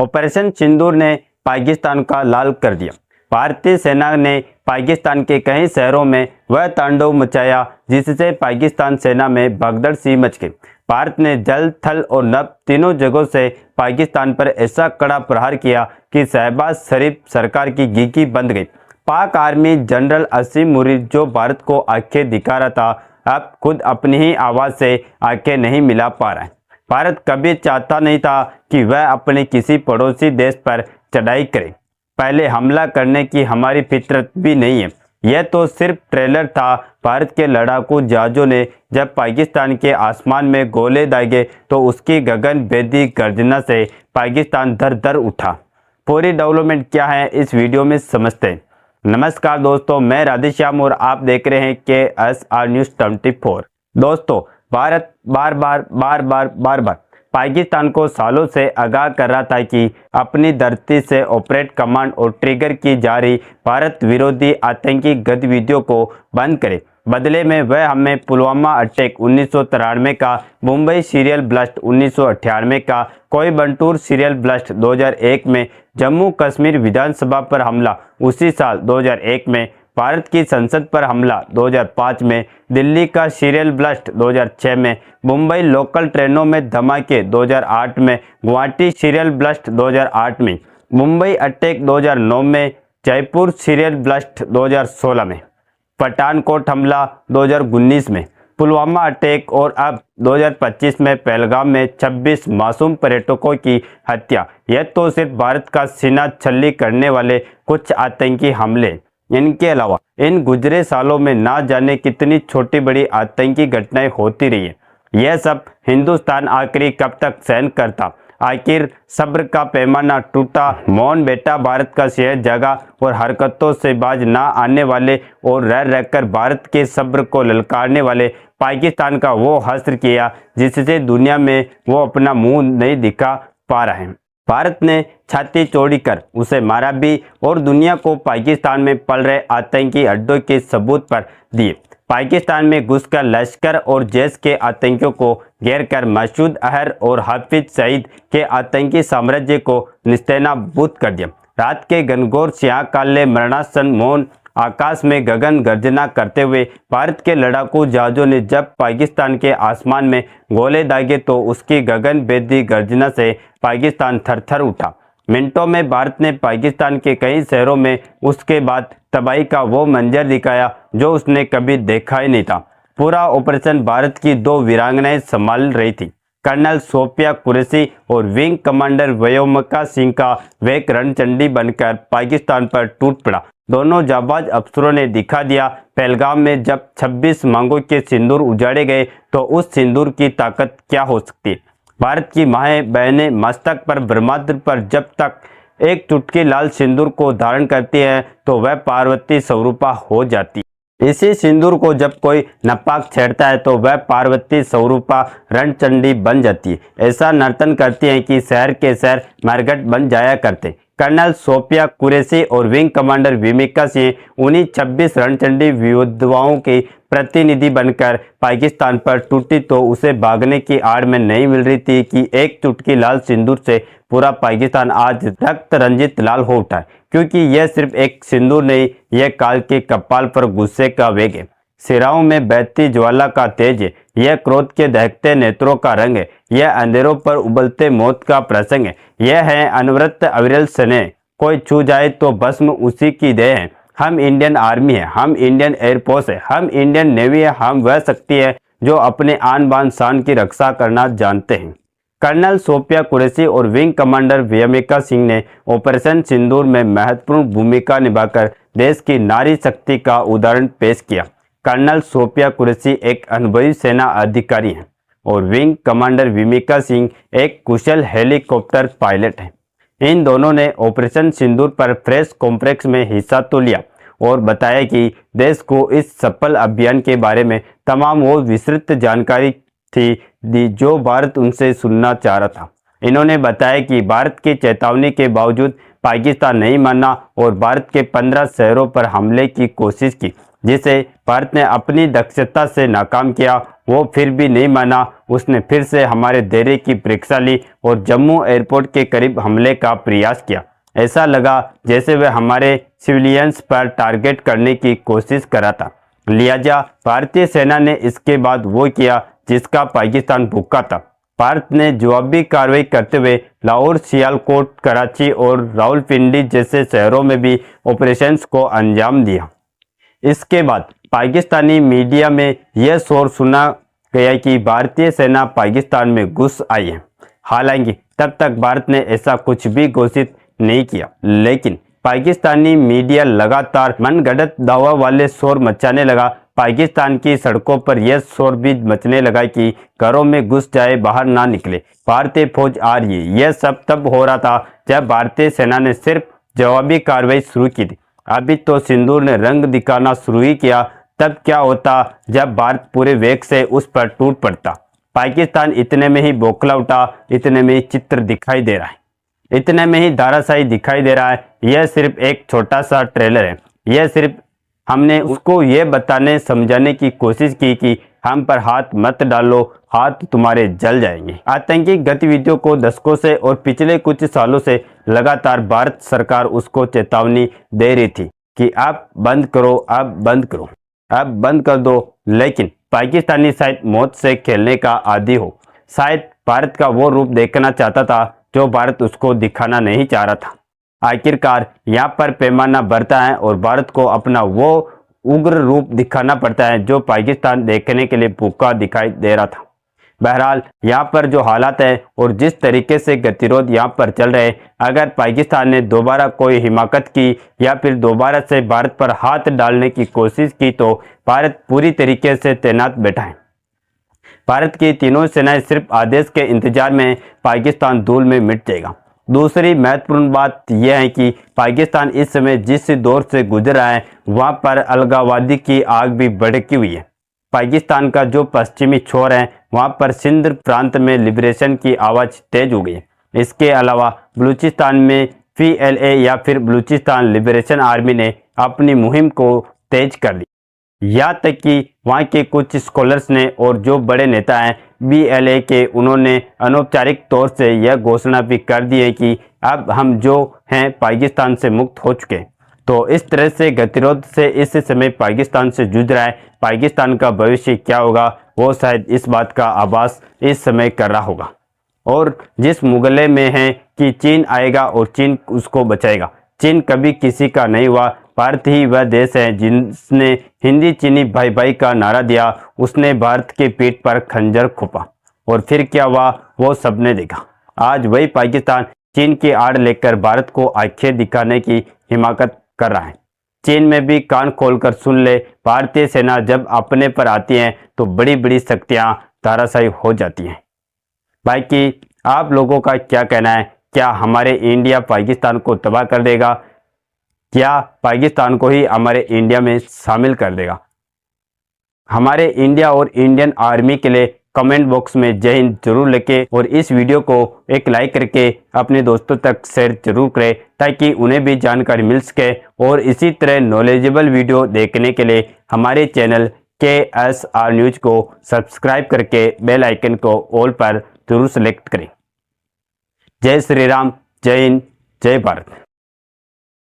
Operation सिंदूर ने पाकिस्तान का लाल कर दिया। भारतीय सेना ने पाकिस्तान के कई शहरों में वह तांडव मचाया जिससे पाकिस्तान सेना में भगदड़ सी मच गई। भारत ने जल, थल और नभ तीनों जगहों से पाकिस्तान पर ऐसा कड़ा प्रहार किया कि शहबाज शरीफ सरकार की गीकी बंद गई। पाक आर्मी जनरल असीम मुनीर, जो भारत को आंखें दिखा रहा था, अब खुद अपनी ही आवाज़ से आंखें नहीं मिला पा रहा है। भारत कभी चाहता नहीं था कि वह अपने किसी पड़ोसी देश पर चढ़ाई करे। पहले हमला करने की हमारी फितरत भी नहीं है। यह तो सिर्फ ट्रेलर था। भारत के लड़ाकू जहाज़ों ने जब पाकिस्तान के आसमान में गोले दागे तो उसकी गगनभेदी गर्जना से पाकिस्तान दर दर उठा। पूरी डेवलपमेंट क्या है इस वीडियो में समझते हैं। नमस्कार दोस्तों, मैं राधेश्याम और आप देख रहे हैं KSR न्यूज़ 24। दोस्तों, भारत बार बार पाकिस्तान को सालों से आगाह कर रहा था कि अपनी धरती से ऑपरेट कमांड और ट्रिगर की जा रही भारत विरोधी आतंकी गतिविधियों को बंद करे। बदले में वह हमें पुलवामा अटैक 1993 का, मुंबई सीरियल ब्लास्ट 1998 का, कोयबंटूर सीरियल ब्लास्ट 2001 में, जम्मू कश्मीर विधानसभा पर हमला उसी साल 2001 में, भारत की संसद पर हमला 2005 में, दिल्ली का सीरियल ब्लास्ट 2006 में, मुंबई लोकल ट्रेनों में धमाके 2008 में, गुवाहाटी सीरियल ब्लास्ट 2008 में, मुंबई अटैक 2009 में, जयपुर सीरियल ब्लास्ट 2016 में, पठानकोट हमला 2019 में, पुलवामा अटैक और अब 2025 में पहलगाम में 26 मासूम पर्यटकों की हत्या। यह तो सिर्फ भारत का सीना छल्ली करने वाले कुछ आतंकी हमले। इनके अलावा इन गुजरे सालों में ना जाने कितनी छोटी बड़ी आतंकी घटनाएं होती रही है। यह सब हिंदुस्तान आखिर कब तक सहन करता? आखिर सब्र का पैमाना टूटा। मौन बेटा भारत का शहर जगा और हरकतों से बाज ना आने वाले और रह रहकर भारत के सब्र को ललकारने वाले पाकिस्तान का वो हश्र किया जिससे दुनिया में वो अपना मुंह नहीं दिखा पा रहे हैं। भारत ने छाती चौड़ी कर उसे मारा भी और दुनिया को पाकिस्तान में पल रहे आतंकी अड्डों के सबूत पर दिए। पाकिस्तान में घुसकर लश्कर और जैश के आतंकियों को घेर कर मसूद अजहर और हाफिज सईद के आतंकी साम्राज्य को निस्तेनाबूद कर दिया। रात के घनघोर स्याह काले मरणासन मौन आकाश में गगन गर्जना करते हुए भारत के लड़ाकू जहाज़ों ने जब पाकिस्तान के आसमान में गोले दागे तो उसकी गगनभेदी गर्जना से पाकिस्तान थर-थर उठा। मिनटों में भारत ने पाकिस्तान के कई शहरों में उसके बाद तबाही का वो मंजर दिखाया जो उसने कभी देखा ही नहीं था। पूरा ऑपरेशन भारत की दो वीरांगनाएं संभाल रही थी, कर्नल सोफिया कुरैशी और विंग कमांडर व्योमिका सिंह का वेग रणचंडी बनकर पाकिस्तान पर टूट पड़ा। दोनों जाबाज अफसरों ने दिखा दिया। पहलगाम में जब 26 मांगों के सिंदूर उजाड़े गए तो उस सिंदूर की ताकत क्या हो सकती है। भारत की माएँ बहनें मस्तक पर ब्रह्मास्त्र पर जब तक एक चुटकी लाल सिंदूर को धारण करती हैं तो वह पार्वती स्वरूपा हो जाती है। इसी सिंदूर को जब कोई नापाक छेड़ता है तो वह पार्वती स्वरूपा रणचंडी बन जाती है। ऐसा नर्तन करती हैं कि शहर के शहर मरघट बन जाया करते। कर्नल सोफिया कुरैशी और विंग कमांडर व्योमिका सिंह उन्हीं 26 रणचंडी योद्धाओं की प्रतिनिधि बनकर पाकिस्तान पर टूटी तो उसे भागने की आड़ में नहीं मिल रही थी कि एक चुटकी लाल सिंदूर से पूरा पाकिस्तान आज रक्त रंजित लाल हो उठा है। क्योंकि यह सिर्फ एक सिंदूर नहीं, यह काल के कपाल पर गुस्से का वेग है, सिराओं में बहती ज्वाला का तेज है, यह क्रोध के दहकते नेत्रों का रंग है, यह अंधेरों पर उबलते मौत का प्रसंग है, यह है अनवरत अविरल स्नेह। कोई छू जाए तो भस्म उसी की देह है। हम इंडियन आर्मी है, हम इंडियन एयरफोर्स है, हम इंडियन नेवी है, हम वह शक्ति है जो अपने आन बान शान की रक्षा करना जानते हैं। कर्नल सोफिया कुरैशी और विंग कमांडर व्योमिका सिंह ने ऑपरेशन सिंदूर में महत्वपूर्ण भूमिका निभाकर देश की नारी शक्ति का उदाहरण पेश किया। कर्नल सोफिया कुरैशी एक अनुभवी सेना अधिकारी हैं और विंग कमांडर व्योमिका सिंह एक कुशल हेलीकॉप्टर पायलट हैं। इन दोनों ने ऑपरेशन सिंदूर पर प्रेस कॉन्फ्रेंस में हिस्सा तो लिया और बताया कि देश को इस सफल अभियान के बारे में तमाम वो विस्तृत जानकारी थी जो भारत उनसे सुनना चाह रहा था। इन्होंने बताया कि भारत की चेतावनी के बावजूद पाकिस्तान नहीं माना और भारत के 15 शहरों पर हमले की कोशिश की। जिसे भारत ने अपनी दक्षता से नाकाम किया, वो फिर भी नहीं माना। उसने फिर से हमारे धैर्य की परीक्षा ली और जम्मू एयरपोर्ट के करीब हमले का प्रयास किया। ऐसा लगा जैसे वह हमारे सिविलियंस पर टारगेट करने की कोशिश कर रहा था। लिहाजा भारतीय सेना ने इसके बाद वो किया जिसका पाकिस्तान भूखा था। भारत ने जवाबी कार्रवाई करते हुए लाहौर, सियालकोट, कराची और रावलपिंडी जैसे शहरों में भी ऑपरेशंस को अंजाम दिया। इसके बाद पाकिस्तानी मीडिया में यह शोर सुना गया कि भारतीय सेना पाकिस्तान में घुस आई है। हालांकि तब तक भारत ने ऐसा कुछ भी घोषित नहीं किया, लेकिन पाकिस्तानी मीडिया लगातार मनगढ़ंत दावा वाले शोर मचाने लगा। पाकिस्तान की सड़कों पर यह शोर भी मचने लगा कि घरों में घुस जाए, बाहर ना निकले, भारतीय फौज आ रही है। यह सब तब हो रहा था जब भारतीय सेना ने सिर्फ जवाबी कार्रवाई शुरू की थी। अभी तो सिंदूर ने रंग दिखाना शुरू ही किया। तब क्या होता जब भारत पूरे वेग से उस पर टूट पड़ता। पाकिस्तान इतने में ही बौखला उठा, इतने में ही चित्र दिखाई दे रहा है, इतने में ही धाराशाही दिखाई दे रहा है। यह सिर्फ एक छोटा सा ट्रेलर है। यह सिर्फ हमने उसको ये बताने समझाने की कोशिश की कि हम पर हाथ मत डालो, हाथ तुम्हारे जल जाएंगे। आतंकी गतिविधियों को दशकों से और पिछले कुछ सालों से लगातार भारत सरकार उसको चेतावनी दे रही थी कि अब बंद करो, अब बंद करो, अब बंद कर दो। लेकिन पाकिस्तानी शायद मौत से खेलने का आदी हो, शायद भारत का वो रूप देखना चाहता था जो भारत उसको दिखाना नहीं चाह रहा था। आखिरकार यहाँ पर पैमाना बढ़ता है और भारत को अपना वो उग्र रूप दिखाना पड़ता है जो पाकिस्तान देखने के लिए भूखा दिखाई दे रहा था। बहरहाल यहाँ पर जो हालात है और जिस तरीके से गतिरोध यहाँ पर चल रहे, अगर पाकिस्तान ने दोबारा कोई हिमाकत की या फिर दोबारा से भारत पर हाथ डालने की कोशिश की तो भारत पूरी तरीके से तैनात बैठा है। भारत की तीनों सेनाएं सिर्फ आदेश के इंतजार में, पाकिस्तान धूल में मिट जाएगा। दूसरी महत्वपूर्ण बात यह है कि पाकिस्तान इस समय जिस दौर से गुजर रहा है वहां पर अलगाववादी की आग भी भड़की हुई है। पाकिस्तान का जो पश्चिमी छोर है वहां पर सिंध प्रांत में लिबरेशन की आवाज़ तेज हो गई है। इसके अलावा बलूचिस्तान में PLA या फिर बलूचिस्तान लिबरेशन आर्मी ने अपनी मुहिम को तेज कर दी। यहाँ तक कि वहाँ के कुछ स्कॉलर्स ने और जो बड़े नेता हैं BLA के, उन्होंने अनौपचारिक तौर से यह घोषणा भी कर दी है कि अब हम जो हैं पाकिस्तान से मुक्त हो चुके हैं। तो इस तरह से गतिरोध से इस समय पाकिस्तान से जूझ रहा है। पाकिस्तान का भविष्य क्या होगा वो शायद इस बात का आभास इस समय कर रहा होगा और जिस मुगले में है कि चीन आएगा और चीन उसको बचाएगा। चीन कभी किसी का नहीं हुआ। भारत ही वह देश है जिसने हिंदी चीनी भाई भाई का नारा दिया। उसने भारत के पीठ पर खंजर खोपा और फिर क्या हुआ वो सबने देखा। आज वही पाकिस्तान चीन की आड़ लेकर भारत को आंखें दिखाने की हिमाकत कर रहा है। चीन में भी कान खोलकर सुन ले, भारतीय सेना जब अपने पर आती है तो बड़ी बड़ी शक्तियां धाराशायी हो जाती हैं। बाकी आप लोगों का क्या कहना है? क्या हमारे इंडिया पाकिस्तान को तबाह कर देगा? क्या पाकिस्तान को ही हमारे इंडिया में शामिल कर देगा? हमारे इंडिया और इंडियन आर्मी के लिए कमेंट बॉक्स में जय हिंद जरूर लिखें और इस वीडियो को एक लाइक करके अपने दोस्तों तक शेयर जरूर करें ताकि उन्हें भी जानकारी मिल सके। और इसी तरह नॉलेजेबल वीडियो देखने के लिए हमारे चैनल KSR न्यूज को सब्सक्राइब करके बेल आइकन को ऑल पर जरूर सेलेक्ट करें। जय श्री राम, जय हिंद, जय भारत।